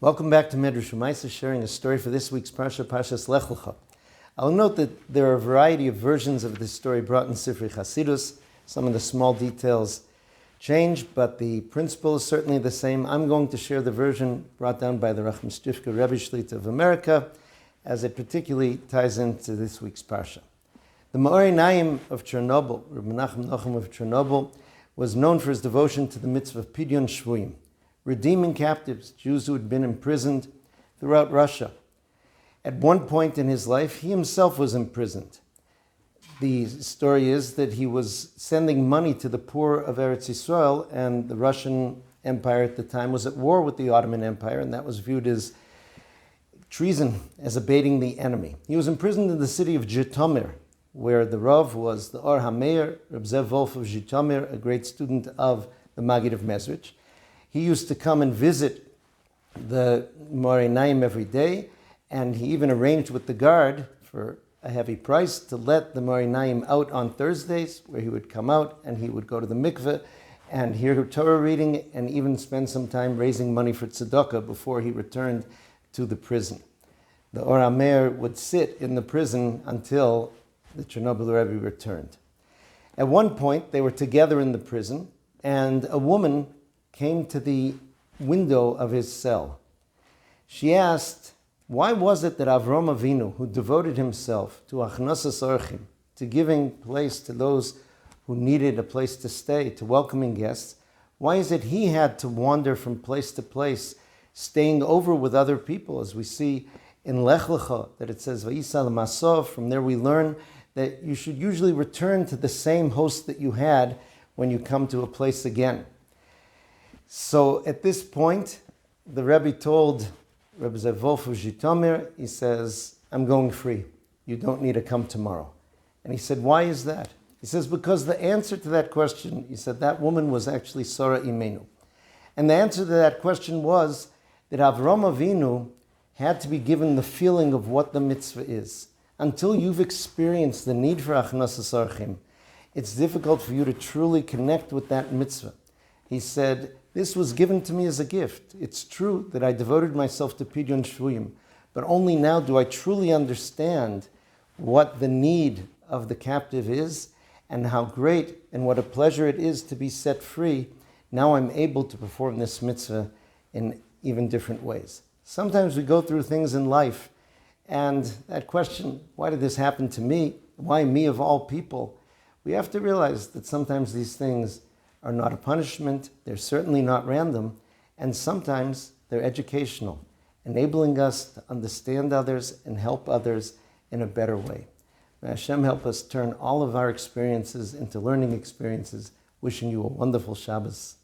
Welcome back to Medrash Umaisa, sharing a story for this week's Parsha, Parshas Lech Lecha. I'll note that there are a variety of versions of this story brought in Sifrei Chasidus. Some of the small details change, but the principle is certainly the same. I'm going to share the version brought down by the Racham Stifka Rebbe Shlita of America, as it particularly ties into this week's Parsha. The Meor Einayim of Chernobyl, Rabbi Menachem of Chernobyl, was known for his devotion to the mitzvah of Pidyon Shvuyim, redeeming captives, Jews who had been imprisoned throughout Russia. At one point in his life, he himself was imprisoned. The story is that he was sending money to the poor of Eretz Yisrael, and the Russian Empire at the time was at war with the Ottoman Empire, and that was viewed as treason, as abating the enemy. He was imprisoned in the city of Zhitomir, where the Rav was the Or HaMeir, Reb Zev Wolf of Zhitomir, a great student of the Maggid of Mezrich. He used to come and visit the Meor Einayim every day, and he even arranged with the guard for a heavy price to let the Meor Einayim out on Thursdays, where he would come out and he would go to the mikveh and hear Torah reading and even spend some time raising money for tzedakah before he returned to the prison. The Or HaMeir would sit in the prison until the Chernobyl Rebbe returned. At one point, they were together in the prison, and a woman came to the window of his cell. She asked, why was it that Avram Avinu, who devoted himself to achnasas orchim, to giving place to those who needed a place to stay, to welcoming guests, why is it he had to wander from place to place, staying over with other people, as we see in Lech Lecha, that it says, Vayisa l'masov. From there we learn that you should usually return to the same host that you had when you come to a place again. So at this point, the Rebbe told Rebbe Zev Wolf of Zhitomir, he says, I'm going free. You don't need to come tomorrow. And he said, why is that? He says, because the answer to that question, he said, that woman was actually Sarah Imenu. And the answer to that question was that Avram Avinu had to be given the feeling of what the mitzvah is. Until you've experienced the need for achnasas orchim, it's difficult for you to truly connect with that mitzvah. He said, this was given to me as a gift. It's true that I devoted myself to Pidyon Shvuyim, but only now do I truly understand what the need of the captive is and how great and what a pleasure it is to be set free. Now I'm able to perform this mitzvah in even different ways. Sometimes we go through things in life, and that question, why did this happen to me? Why me of all people? We have to realize that sometimes these things are not a punishment, they're certainly not random, and sometimes they're educational, enabling us to understand others and help others in a better way. May Hashem help us turn all of our experiences into learning experiences. Wishing you a wonderful Shabbos.